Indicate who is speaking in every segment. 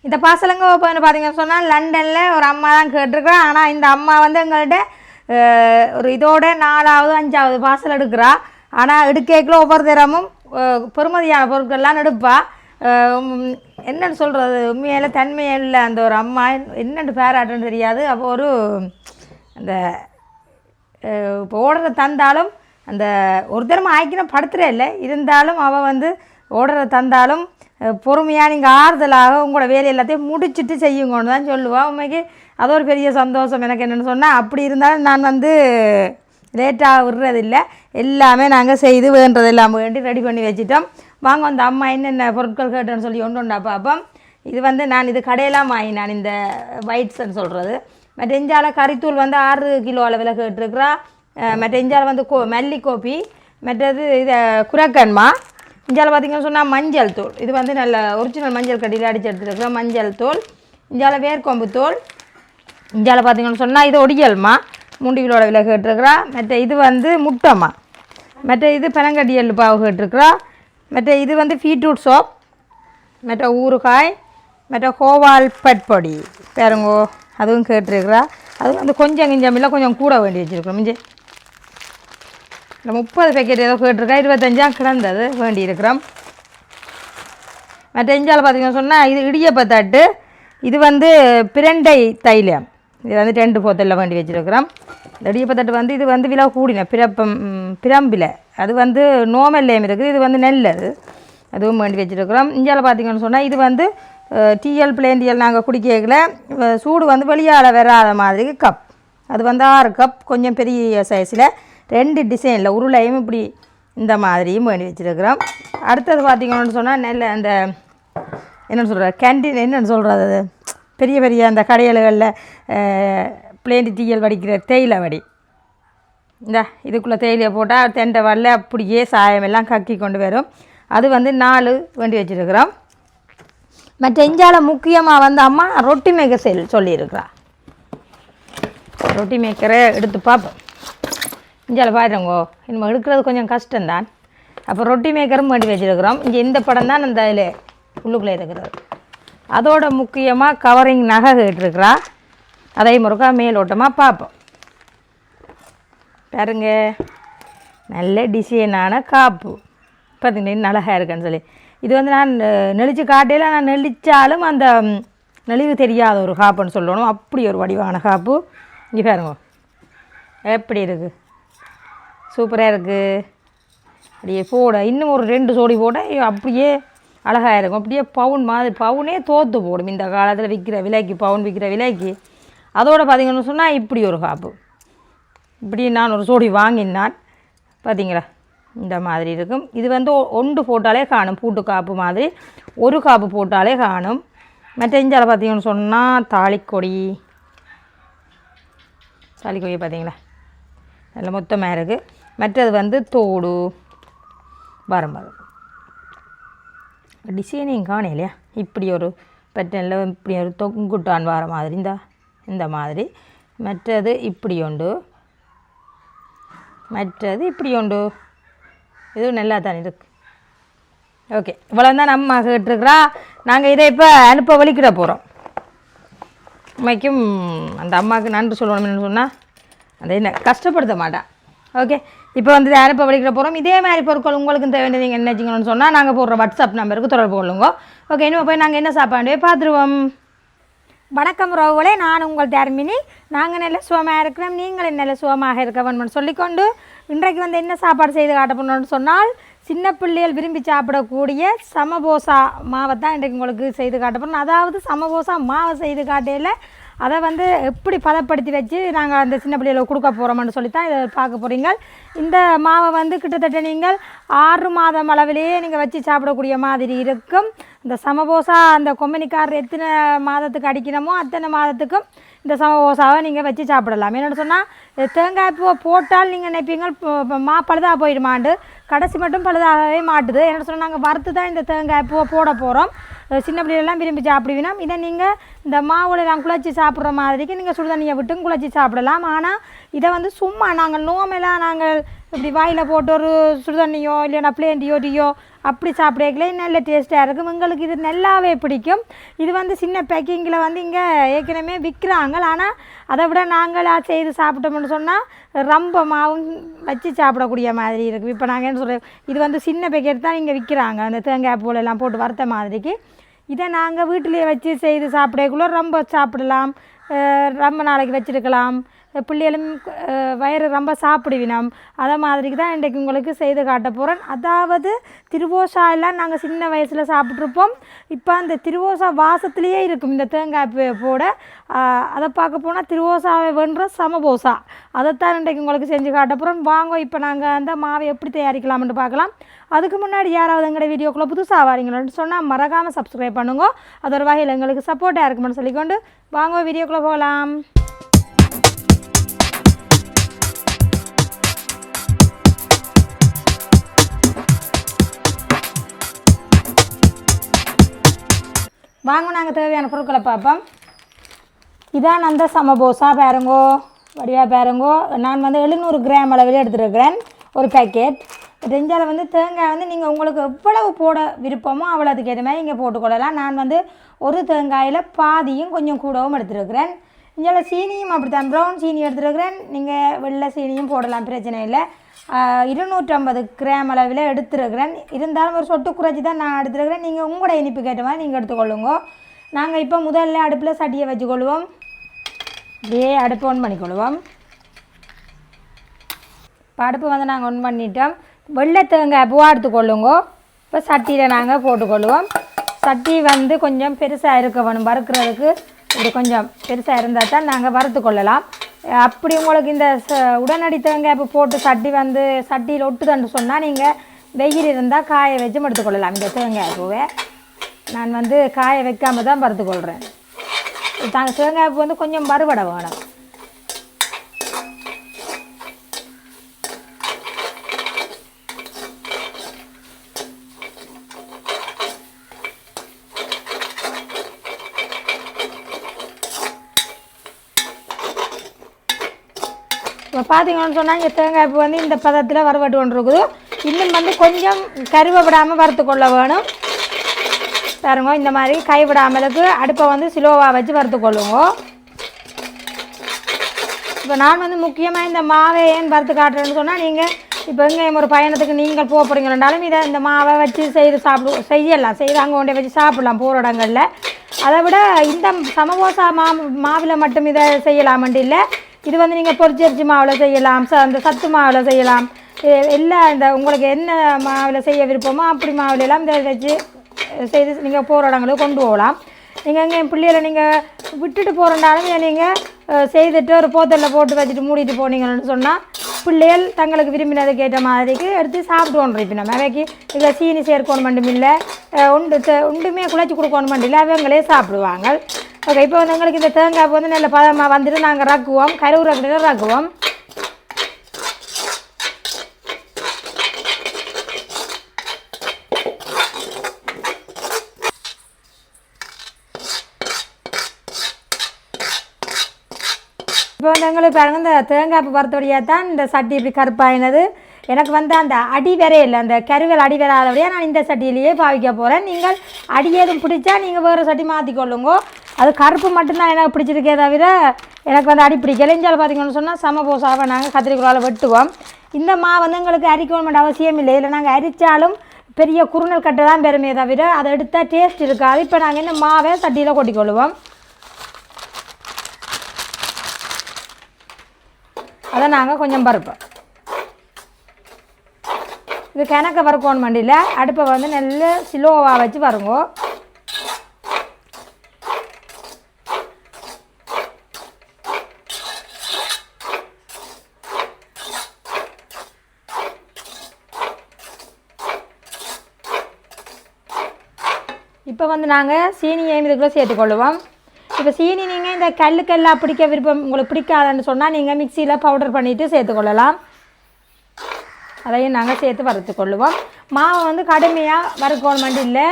Speaker 1: இந்த பாசலங்க ஓப்பன் பார்த்தீங்கன்னு சொன்னால் லண்டனில் ஒரு அம்மா தான் கேட்டிருக்கிறா. ஆனால் இந்த அம்மா வந்து எங்கள்கிட்ட ஒரு இதோட 4வது 5வது பார்சல் எடுக்கிறா. ஆனால் எடுக்கல ஒவ்வொரு தரமும் பெருமதியான பொருட்கள்லாம் எடுப்பா. என்னென்னு சொல்கிறது, உண்மையில தன்மையில் அந்த ஒரு அம்மா என்னென்னு பேராட்டுன்னு தெரியாது. அப்போ ஒரு அந்த இப்போ ஓடுறத தந்தாலும் அந்த ஒரு தரமாக ஆக்கினா படுத்துகிறே இல்லை, இருந்தாலும் அவள் வந்து ஓடுறத தந்தாலும் பொறுமையாக நீங்கள் ஆறுதலாக உங்களோட வேலை எல்லாத்தையும் முடிச்சுட்டு செய்யுங்கன்னு தான் சொல்லுவாள். உண்மைக்கு அது ஒரு பெரிய சந்தோஷம் எனக்கு. என்னென்னு சொன்னால் அப்படி இருந்தாலும் நான் வந்து லேட்டாக விடுறதில்லை, எல்லாமே நாங்கள் செய்து வேண்டதெல்லாம் வேண்டி ரெடி பண்ணி வச்சிட்டோம். வாங்க அந்த அம்மா என்னென்ன பொருட்கள் கேட்டேன்னு சொல்லி ஒன்றுண்டா பார்ப்போம். இது வந்து நான் இது கடையெல்லாம் வாங்கினான், இந்த வைட்ஸ்ன்னு சொல்கிறது. மற்ற இஞ்சால கறித்தூள் வந்து 6 கிலோ அளவில் கேட்டிருக்கிறா. மற்ற இஞ்சால வந்து மல்லி கோப்பி, மற்றது இதை குரக்கன்மா. இஞ்சால பார்த்திங்கன்னு சொன்னால் மஞ்சள் தூள், இது வந்து நல்ல ஒரிஜினல் மஞ்சள் கட்டியில் அடித்து எடுத்துருக்குறோம். மஞ்சள் தூள், இஞ்சால வேர்க்கொம்பு தூள். இஞ்சால பார்த்திங்கன்னு சொன்னால் இது ஒடியல்மா 3 கிலோ அளவில் கேட்டிருக்கிறா. மற்ற இது வந்து முட்டைம்மா. மற்ற இது பனங்கட்டி எள்ளு பாவு கேட்டிருக்கிறா. மற்ற இது வந்து பீட்ரூட் சோப், மற்ற ஊறுகாய், மற்ற கோவால் பட்பொடி பேருங்கோ அதுவும் கேட்டிருக்கிறா. அது வந்து கொஞ்சம் இல்லை, கொஞ்சம் கூட வேண்டி வச்சுருக்கோம். மிஞ்சி இந்த 30 பேக்கெட் ஏதோ கேட்டிருக்கா, 25 கிடந்தது வேண்டி இருக்கிறோம். மற்ற இஞ்சால் பார்த்திங்கன்னு சொன்னால் இது இடியப்பத்தட்டு, இது வந்து பிரண்டை தைலம், இது வந்து 2 போத்தலில் வேண்டி வச்சுருக்கிறோம். இந்த இடியப்பத்தட்டு வந்து இது வந்து விலை கூடின பிரம்பில், அது வந்து நோமல்லையும் இருக்குது, இது வந்து நெல்லது, அதுவும் வேண்டி வச்சுருக்கிறோம். இஞ்சால் பார்த்திங்கன்னு சொன்னால் இது வந்து டீஎல் பிளேன் டீஎல் நாங்கள் குடிக்கல, சூடு வந்து வெளியால் வராத மாதிரி கப், அது வந்து 6 கப், கொஞ்சம் பெரிய சைஸில் 2 டிசைனில் உருளையும் இப்படி இந்த மாதிரியும் வேண்டி வச்சுருக்கிறோம். அடுத்தது பார்த்திங்கன்னு சொன்னால் நெல் அந்த என்னென்னு சொல்கிற கேண்டீன், என்னென்னு சொல்கிறது, அது பெரிய பெரிய அந்த கடைகளில் பிளேன் டீஎல் வடிக்கிற தேயிலை வடி, இந்த இதுக்குள்ளே தேயிலையை போட்டால் தெண்டை வரல அப்படியே சாயமெல்லாம் கக்கி கொண்டு வரும். அது வந்து 4 வேண்டி வச்சுருக்கிறோம். மற்ற இஞ்சால முக்கியமாக வந்து அம்மா ரொட்டி மேக்கர் சொல்லியிருக்கிறா. ரொட்டி மேக்கரை எடுத்து பார்ப்போம். இஞ்சால பாருங்கோ, இனிமேல் எடுக்கிறது கொஞ்சம் கஷ்டம்தான். அப்போ ரொட்டி மேக்கரும் வேண்டி வச்சுருக்கிறோம். இங்கே இந்த படம் தான் அந்த இதில் உள்ளுக்குள்ளே இருக்கிறது. அதோட முக்கியமாக கவரிங் நகை கேட்டிருக்கிறா, அதை முறுக்கா மேலோட்டமாக பார்ப்போம். பாருங்க, நல்ல டிசைனான காப்பு பார்த்திங்கன்னா அழகாக இருக்குன்னு சொல்லி. இது வந்து நான் நெளிச்சு காட்டையில், நான் நெளிச்சாலும் அந்த நெளிவு தெரியாத ஒரு காப்புன்னு சொல்லணும், அப்படி ஒரு வடிவான காப்பு. இங்கே பாருங்க எப்படி இருக்குது, சூப்பராக இருக்குது. அப்படியே போட இன்னும் ஒரு 2 சோடி போட அப்படியே அழகாக இருக்கும். அப்படியே பவுன் மாதிரி, பவுனே தோற்று போடும் இந்த காலத்தில் விற்கிற விலைக்கு, பவுன் விற்கிற விலைக்கு. அதோடு பார்த்திங்கன்னு சொன்னால் இப்படி ஒரு காப்பு, இப்படி நான் ஒரு சோடி வாங்கினான் பார்த்திங்களா, இந்த மாதிரி இருக்கும். இது வந்து 1 போட்டாலே காணும், பூட்டு காப்பு மாதிரி 1 காப்பு போட்டாலே காணும். மற்ற இஞ்சால பார்த்திங்கன்னு சொன்னால் தாலிக்கொடி பார்த்திங்களா நல்ல மொத்தமாக இருக்குது. மற்றது வந்து தோடு வரும் டிசைனிங் காணும் இல்லையா, இப்படி ஒரு பேட்டர்னில் இப்படி ஒரு தொங்குட்டான் வர மாதிரி இந்த மாதிரி. மற்றது இப்படி உண்டு, மற்றது இப்படி உண்டு, இதுவும் நல்லா தான் இருக்குது. ஓகே, இவ்வளோ தான் நம்ம கேட்டுருக்குறா. நாங்கள் இதை இப்போ அனுப்ப வலிக்கிட போகிறோம். உண்மைக்கும் அந்த அம்மாவுக்கு நன்றி சொல்லணும்னு சொன்னால் அந்த என்ன கஷ்டப்படுத்த மாட்டான். ஓகே, இப்போ வந்து இதை அனுப்ப வலிக்கிட போகிறோம். இதே மாதிரி பொருட்கள் உங்களுக்கு தேவையான நீங்கள் என்ன வச்சிங்கன்னு சொன்னால் நாங்கள் போடுற வாட்ஸ்அப் நம்பருக்கு தொடர்பு கொள்ளுங்க. ஓகே, இன்னும் போய் நாங்கள் என்ன சாப்பாடு பார்த்துருவோம். வணக்கம் ரோவலே, நான் உங்கள் தர்மினி. நாங்கள் நல்ல சுகமாக இருக்கிறோம், நீங்களும் நல்ல சுகமாக இருக்க வேணும்னு சொல்லிக்கொண்டு இன்றைக்கு வந்து என்ன சாப்பாடு செய்து காட்ட போனோம்னு சொன்னால் சின்ன பிள்ளைகள் விரும்பி சாப்பிடக்கூடிய சமபோசா மாவை தான் இன்றைக்கு உங்களுக்கு செய்து காட்ட போகிறோம். அதாவது சமபோசா மாவை செய்து காட்டையில் அதை வந்து எப்படி பதப்படுத்தி வச்சு நாங்கள் அந்த சின்ன பிள்ளைகளுக்கு கொடுக்க போகிறோம்னு சொல்லி தான் இதை பார்க்க போகிறீங்க. இந்த மாவை வந்து கிட்டத்தட்ட நீங்கள் 6 மாதம் அளவிலேயே நீங்கள் வச்சு சாப்பிடக்கூடிய மாதிரி இருக்கும். இந்த சமபோசா அந்த கொம்பனிக்காரர் எத்தனை மாதத்துக்கு அடிக்கணுமோ அத்தனை மாதத்துக்கும் இந்த சமபோசாவை நீங்கள் வச்சு சாப்பிடலாம். என்னென்னு சொன்னால் தேங்காய் பூ போட்டால் நீங்கள் நினைப்பீங்க மா பழுதாக போயிடுமாண்டு, கடைசி மட்டும் பழுதாகவே மாட்டுது. என்னென்னு சொன்னால் நாங்கள் வறுத்து தான் இந்த தேங்காய் பூவை போட போகிறோம். சின்ன பிள்ளைகளெல்லாம் விரும்பி சாப்பிடுவீனா. இதை நீங்கள் இந்த மாவில் நான் குழச்சி சாப்பிட்ற மாதிரிக்கு நீங்கள் சுடுதண்ணியை விட்டும் குழச்சி சாப்பிடலாம். ஆனால் இதை வந்து சும்மா நாங்கள் நோமெல்லாம் நாங்கள் இப்படி வாயில் போட்டு ஒரு சுடுதண்ணியோ இல்லைன்னா பிளேண்டியோ டீயோ அப்படி சாப்பிடக்கலே நல்ல டேஸ்ட்டாக இருக்கும். எங்களுக்கு இது நல்லாவே பிடிக்கும். இது வந்து சின்ன பேக்கிங்கில் வந்து இங்கே ஏற்கனவே விற்கிறாங்க. ஆனால் அதை விட நாங்களாக செய்து சாப்பிட்டோம்னு சொன்னால் ரொம்ப மாவும் வச்சு சாப்பிடக்கூடிய மாதிரி இருக்குது. இப்போ நாங்கள் என்ன சொல்கிறோம், இது வந்து சின்ன பேக்கெட் தான் இங்கே விற்கிறாங்க, அந்த தேங்காய் பூலெல்லாம் போட்டு வறுத்த மாதிரிக்கு. இதை நாங்கள் வீட்டிலேயே வச்சு செய்து சாப்பிடக்குள்ள ரொம்ப சாப்பிடலாம், ரொம்ப நாளைக்கு வச்சுருக்கலாம். பிள்ளைகளும் வயிறு ரொம்ப சாப்பிடுவினோம். அதை மாதிரிக்கு தான் இன்றைக்கு உங்களுக்கு செய்து காட்ட போகிறேன். அதாவது திருவோசா எல்லாம் நாங்கள் சின்ன வயசில் சாப்பிட்ருப்போம். இப்போ அந்த திருவோசா வாசத்துலேயே இருக்கும் இந்த தேங்காய் போட. அதை பார்க்க போனால் திருவோசாவை வென்ற சமபோசா, அதைத்தான் இன்றைக்கு உங்களுக்கு செஞ்சு காட்ட போகிறோம். வாங்க இப்போ நாங்கள் அந்த மாவை எப்படி தயாரிக்கலாம்னு பார்க்கலாம். அதுக்கு முன்னாடி யாராவது எங்களோட வீடியோக்குள்ளே புதுசாக வாரீங்களோன்னு சொன்னால் மறக்காமல் சப்ஸ்கிரைப் பண்ணுங்க. அது ஒரு வகையில் எங்களுக்கு சப்போர்ட்டாக இருக்குமென்னு சொல்லிக்கொண்டு வாங்க வீடியோக்குள்ளே போகலாம். வாங்க நாங்கள் தேவையான பொருட்களை பார்ப்போம். இதான் அந்த சமபோசா பாருங்கோ, வடிவாக பாருங்கோ. நான் வந்து 700 கிராம் அளவில் எடுத்துருக்கிறேன் ஒரு பேக்கெட். ரெஞ்சால் வந்து தேங்காய் வந்து நீங்கள் உங்களுக்கு எவ்வளவு போட விருப்பமோ அவ்வளோதுக்கு ஏற்ற மாதிரி இங்கே போட்டுக்கொள்ளலாம். நான் வந்து ஒரு தேங்காயில் பாதியும் கொஞ்சம் கூடவும் எடுத்துருக்கிறேன். இங்கே சீனியும் அப்படி தான், ப்ரௌன் சீனி எடுத்துருக்கிறேன். நீங்கள் வெள்ளை சீனியும் போடலாம், பிரச்சனை இல்லை. 250 கிராம் அளவில் எடுத்துருக்கிறேன். இருந்தாலும் ஒரு சொட்டு குறைச்சி தான் நான் எடுத்துருக்கிறேன். நீங்கள் உங்களோட இனிப்பு கேட்ட மாதிரி நீங்கள் எடுத்துக்கொள்ளுங்க. நாங்கள் இப்போ முதல்ல அடுப்பில் சட்டியை வச்சுக்கொள்வோம். அப்படியே அடுப்பு ஆன் பண்ணிக்கொள்வோம். இப்போ அடுப்பு வந்து நாங்கள் ஆன் பண்ணிட்டோம். வெள்ளை தேங்காய் பூவாக எடுத்துக்கொள்ளுங்க. இப்போ சட்டியில் நாங்கள் போட்டுக்கொள்வோம். சட்டி வந்து கொஞ்சம் பெருசாக இருக்க வேணும் வறுக்கிறதுக்கு. இப்படி கொஞ்சம் பெருசாக இருந்தால் தான் நாங்கள் வறுத்து கொள்ளலாம். அப்படி உங்களுக்கு இந்த உடனடி தேங்காய் போட்டு சட்டி வந்து சட்டியில் ஒட்டுதுன்னு சொன்னால் நீங்கள் வெயில் இருந்தால் காய வச்சு எடுத்துக்கொள்ளலாம். இந்த தேங்காய் பூவை நான் வந்து காய வைக்காமல் தான் வறுத்துக்கொள்கிறேன். தேங்காய் பூ வந்து கொஞ்சம் வறுபட வேணும். இப்போ பார்த்தீங்கன்னு சொன்னால் இங்கே தேங்காய் பூ வந்து இந்த பதத்தில் வறுபட்டு கொண்டு இருக்குது. இன்னும் வந்து கொஞ்சம் கருவப்படாமல் வறுத்துக்கொள்ள வேணும். பாருங்க, இந்த மாதிரி கைவிடாமலுக்கு அடுப்பை வந்து ஸ்லோவாக வச்சு வறுத்துக்கொள்ளுங்க. இப்போ நான் வந்து முக்கியமாக இந்த மாவை ஏன் வறுத்து காட்டுறேன்னு சொன்னால், நீங்கள் இப்போ எங்கேயும் ஒரு பயணத்துக்கு நீங்கள் போக போகிறீங்கன்னாலும் இதை இந்த மாவை வச்சு செய்து செய்யலாம், செய்து அங்கே கொண்டே வச்சு சாப்பிடலாம் போகிற இடங்களில். அதை விட இந்த சமபோசா மாவில் மட்டும் இதை செய்யலாமன்ட்டு இல்லை. இது வந்து நீங்கள் பொரிச்சரிசி மாவில் செய்யலாம், அந்த சத்து மாவில் செய்யலாம். எல்லா இந்த உங்களுக்கு என்ன மாவில் செய்ய விருப்பமோ அப்படி மாவிலெல்லாம் இதை வச்சு செய்து நீங்கள் போகிற இடங்களுக்கு கொண்டு போகலாம். நீங்கள் எங்கே என் பிள்ளைகளை நீங்கள் விட்டுட்டு போகிறனாலும் நீங்கள் செய்துட்டு ஒரு போத்தலில் போட்டு வச்சுட்டு மூடிட்டு போனீங்கன்னு சொன்னால் பிள்ளைகள் தங்களுக்கு விரும்பினதுக்கு ஏற்ற மாதிரிக்கு எடுத்து சாப்பிடுவோம். இப்போ நம்ம அவைக்கு இதில் சீனி சேர்க்கணும் மட்டும் இல்லை, ஒன்றுமே குழச்சி கொடுக்கணும் மட்டும் இல்லை, அவங்களே சாப்பிடுவாங்க. ஓகே, இப்போ வந்து எங்களுக்கு இந்த தேங்காய் வந்து நல்ல பதமாக வந்துட்டு நாங்கள் ரக்குவோம், கருவு ரக்கில் ரக்குவோம். இப்போ வந்து எங்களுக்கு பாருங்கள், இந்த தேங்காய் வறுத்தபடியாக தான் இந்த சட்டி இப்படி கருப்பாயினது. எனக்கு வந்து அந்த அடி வேறே இல்லை, அந்த கருவேல் அடி வராதபடியாக நான் இந்த சட்டியிலேயே பாவிக்க போகிறேன். நீங்கள் அடி ஏதும் பிடிச்சா நீங்கள் வேறு சட்டி மாற்றிக்கொள்ளுங்க. அது கருப்பு மட்டும்தான் எனக்கு பிடிச்சிருக்கே தவிர எனக்கு வந்து அடி பிடிக்கல. இஞ்சால் பார்த்தீங்கன்னு சொன்னால் சமபோசாவை நாங்கள் கத்திரிக்கோளால் வெட்டுவோம். இந்த வந்து எங்களுக்கு அரிக்கணும் அவசியம் இல்லை. இல்லை நாங்கள் அரித்தாலும் பெரிய குறுநல் கட்டை தான் பெருமையை தவிர அதை எடுத்தால் டேஸ்ட் இருக்காது. இப்போ நாங்கள் இந்த மாவை சட்டியில் கொட்டிக்கொள்ளுவோம். அதை நாங்கள் கொஞ்சம் பருப்போம். இது கிணக்க வறுக்கணும் மண்டியில் அடுப்பை வந்து நல்ல ஸ்லோவாக வச்சு வருங்க. இப்போ வந்து நாங்கள் சீனியை இதுக்குள்ளே சேர்த்துக்கொள்ளுவோம். இப்போ சீனி நீங்கள் இந்த கல்லுக்கெல்லாம் பிடிக்க விருப்பம் உங்களுக்கு பிடிக்காதுன்னு சொன்னால் நீங்கள் மிக்சியில் பவுடர் பண்ணிவிட்டு சேர்த்துக்கொள்ளலாம். அதையும் நாங்கள் சேர்த்து வறுத்துக்கொள்ளுவோம். மாவை வந்து கடுமையாக வறுக்கணும் இல்லை,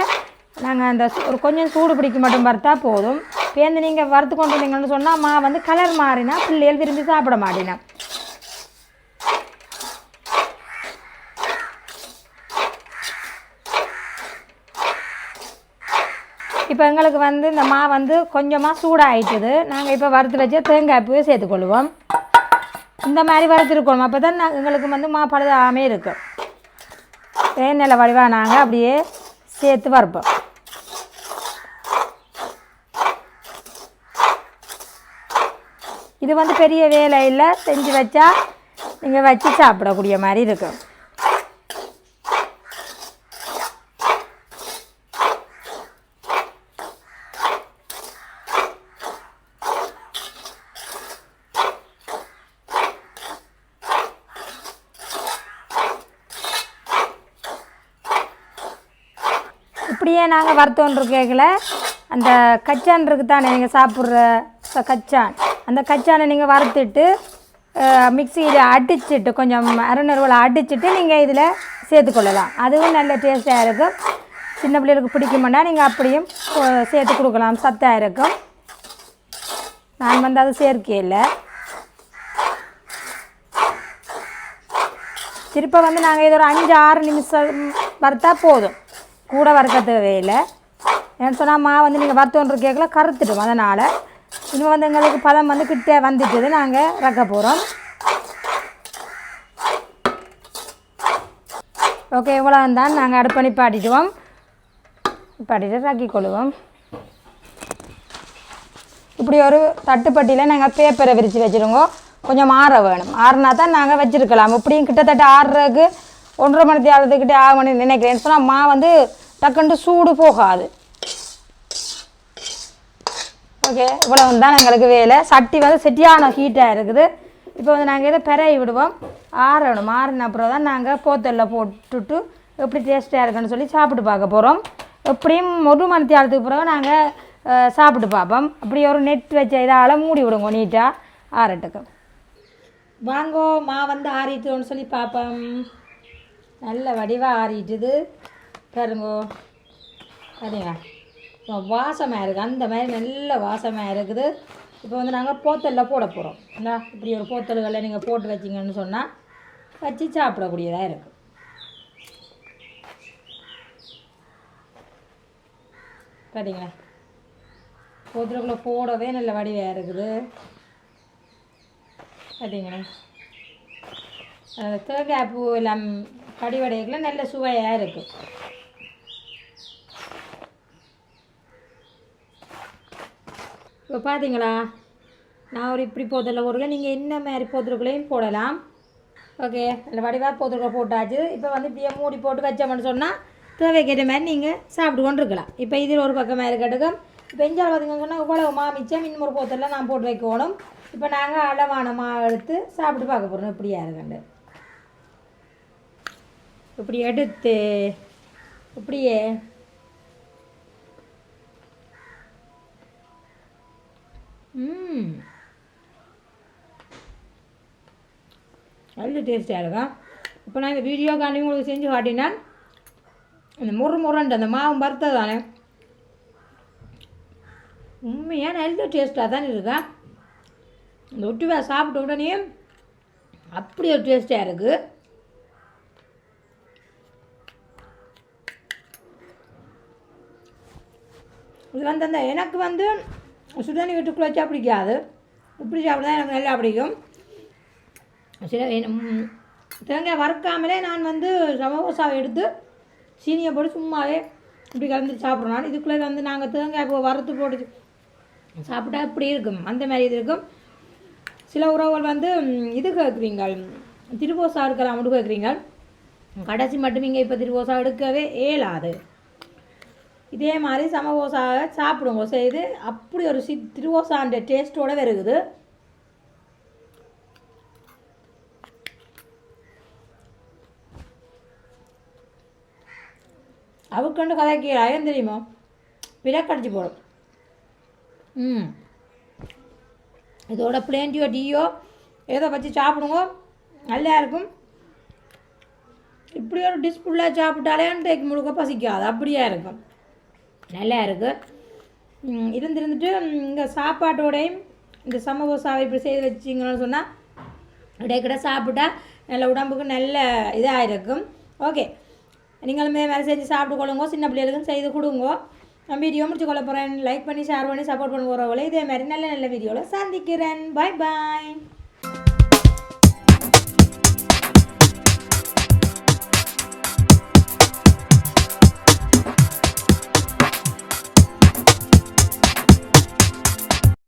Speaker 1: நாங்கள் அந்த ஒரு கொஞ்சம் சூடு பிடிக்க மட்டும் வறுத்தா போதும். பேருந்து நீங்கள் வறுத்து கொண்டு வந்தீங்கன்னு சொன்னால் மாவு வந்து கலர் மாறினா பிள்ளைகள் விரும்பி சாப்பிட மாட்டினா. இப்போ எங்களுக்கு வந்து இந்த மா வந்து கொஞ்சமாக சூடாகிட்டுது. நாங்கள் இப்போ வறுத்து வச்சு தேங்காய் பூவை சேர்த்துக்கொள்வோம். இந்த மாதிரி வறுத்துருக்கணும். அப்போ தான் எங்களுக்கு வந்து மா பழுதாமே இருக்கும். தேநெல்லை வடிவாக நாங்கள் அப்படியே சேர்த்து வறுப்போம். இது வந்து பெரிய வேலையில் செஞ்சு வச்சா நீங்கள் வச்சு சாப்பிடக்கூடிய மாதிரி இருக்கும். இப்படியே நாங்கள் வறுத்தோன்று கேட்கல அந்த கச்சான் இருக்குது தானே நீங்கள் சாப்பிட்ற கச்சான், அந்த கச்சானை நீங்கள் வறுத்துட்டு மிக்சியில் அடிச்சுட்டு கொஞ்சம் அரைநறுவலை அடிச்சுட்டு நீங்கள் இதில் சேர்த்துக்கொள்ளலாம். அதுவும் நல்ல டேஸ்ட்டாக இருக்கும். சின்ன பிள்ளைகளுக்கு பிடிக்குமெண்டா நீங்கள் அப்படியும் சேர்த்து கொடுக்கலாம், சத்தாக இருக்கும். நான் வந்து அது சேர்க்கையில் திருப்ப வந்து நாங்கள் இது ஒரு 5-6 நிமிஷம் வறுத்தா போதும், கூட வறுக்க தேவையில்லை. ஏன்னு சொன்னால் மா வந்து நீங்கள் வறுத்தோன்று கேட்கல கருத்துடும். அதனால் இன்னும் வந்து எங்களுக்கு பதம் வந்து கிட்ட வந்துட்டுது. நாங்கள் ரக்க போகிறோம். ஓகே, இவ்வளோ தான். நாங்கள் அடுப்பணி பாட்டிடுவோம், பாட்டிட்டு ரக்கி கொள்ளுவோம். இப்படி ஒரு தட்டுப்பட்டியில் நாங்கள் பேப்பரை விரித்து வச்சுருங்க. கொஞ்சம் ஆற வேணும். ஆறுனா தான் நாங்கள் வச்சுருக்கலாம். இப்படியும் கிட்டத்தட்ட ஆறுறதுக்கு 1.5 மணி நேரத்துக்கிட்டே 6 மணி நினைக்கிறேன். சொன்னால் மா வந்து டக்குண்டு சூடு போகாது. ஓகே, இவ்வளவு தான் எங்களுக்கு வேலை. சட்டி வந்து செட்டியான ஹீட்டாக இருக்குது. இப்போ வந்து நாங்கள் இதை பெறைய விடுவோம், ஆறணும். ஆறின அப்புறம் தான் நாங்கள் போத்தலில் போட்டுட்டு எப்படி டேஸ்ட்டாக இருக்குன்னு சொல்லி சாப்பிட்டு பார்க்க போகிறோம். எப்படியும் 1 மணி நேரத்துக்கு பிறகு நாங்கள் சாப்பிட்டு பார்ப்போம். அப்படி ஒரு நெட் வச்ச இதால் மூடி விடுங்க நீட்டாக ஆறட்டுக்கு. வாங்கோ, மா வந்து ஆறிட்டுன்னு சொல்லி பார்ப்போம். நல்ல வடிவாக ஆறிட்டுது பாருங்கோ. சரிங்க, வாசமாக இருக்குது. அந்த மாதிரி நல்ல வாசமாக இருக்குது. இப்போ வந்து நாங்கள் போத்தலில் போட போகிறோம். என்ன இப்படி ஒரு போத்தல்களை நீங்கள் போட்டு வச்சிங்கன்னு சொன்னால் வச்சு சாப்பிடக்கூடியதாக இருக்குது. பார்த்தீங்களா, போத்தலுக்குள்ளே போடவே நல்ல வடிவாக இருக்குது. பார்த்தீங்களா, தேங்காய் பூ எல்லாம் கடிவடைகளை நல்ல சுவையாக இருக்குது. இப்போ பார்த்தீங்களா, நான் ஒரு இப்படி போத்தலில் போடுறேன். நீங்கள் என்ன மாதிரி போத்தலுக்குள்ளேயும் போடலாம். ஓகே, நல்ல வடிவாக போத்தலுக்குள்ள போட்டாச்சு. இப்போ வந்து இப்படியே மூடி போட்டு வச்சோம்னு சொன்னால் தேவைக்கேற்ற மாதிரி நீங்கள் சாப்பிட்டு கொண்டு இருக்கலாம். இப்போ இதில் ஒரு பக்கமாக இருக்கட்டும். இப்போ இஞ்சால் பார்த்தீங்கன்னு சொன்னால் இவ்வளோ மிச்சம் இன்னொரு போத்தலில் நான் போட்டு வைக்கணும். இப்போ நாங்கள் அளவான எடுத்து சாப்பிட்டு பார்க்க போகிறோம் இப்படியா இருக்கண்டு. இப்படி எடுத்து இப்படியே நல்ல டேஸ்ட்டாக இருக்கும். இப்போ நான் இந்த வீடியோ காண்டி உங்களுக்கு செஞ்சு காட்டினா அந்த முருண்டு அந்த மாவு வறுத்தது தானே உண்மையாக நல்ல டேஸ்ட்டாக தான் இருக்கா. இந்த ஒட்டுவா சாப்பிட்ட உடனே அப்படி ஒரு டேஸ்ட்டாக இருக்குது. இது வந்து அந்த எனக்கு வந்து சுடுதண்ணி வீட்டுக்குள்ளே வச்சா பிடிக்காது. இப்படி சாப்பிட தான் எனக்கு நல்லா பிடிக்கும். சில தேங்காய் வறுக்காமலே நான் வந்து சமோசாவை எடுத்து சீனியை போட்டு சும்மாவே இப்படி கலந்து சாப்பிட்றோம். இதுக்குள்ளே வந்து நாங்கள் தேங்காய் இப்போ வறுத்து போட்டு சாப்பிட்டா இப்படி இருக்கும், அந்த மாதிரி இது இருக்கும். சில உறவுகள் வந்து இது கேட்குறீங்க, திருவோசா எடுக்கலாம் மட்டும் கேட்குறீங்க. கடைசி மட்டும் இங்கே இப்போ திருவோசா எடுக்கவே இயலாது. இதே மாதிரி சமோசாவை சாப்பிடுங்க செய்து அப்படி ஒரு திருவோசான்ற டேஸ்ட்டோடு வருகுது. அவுக்கண்டு கதைக்கு அயம் தெரியுமோ விலக்கடிச்சு போடும். இதோட பிளேண்டியோ டீயோ ஏதோ வச்சு சாப்பிடுங்க, நல்லா இருக்கும். இப்படி ஒரு டிஷ் ஃபுல்லாக சாப்பிட்டாலே அன்றைக்கு முழுக்க பசிக்காது, அப்படியே இருக்கும், நல்லா இருக்குது. இருந்துட்டு இங்கே சாப்பாட்டோடையும் இந்த சமோசாவை இப்படி செய்து வச்சிங்கன்னு சொன்னால் இடைக்கிட சாப்பிட்டா நல்ல உடம்புக்கு நல்ல இதாக இருக்கும். ஓகே, நீங்களுமே வேலை செஞ்சு சாப்பிட்டு கொள்ளுங்க, சின்ன பிள்ளைகளுக்கும் செய்து கொடுங்க. நான் வீடியோ முடிச்சு கொள்ள போகிறேன். லைக் பண்ணி ஷேர் பண்ணி சப்போர்ட் பண்ண போகிறவங்களே இதே மாதிரி நல்ல நல்ல வீடியோவில் சந்திக்கிறேன். பாய் பாய்.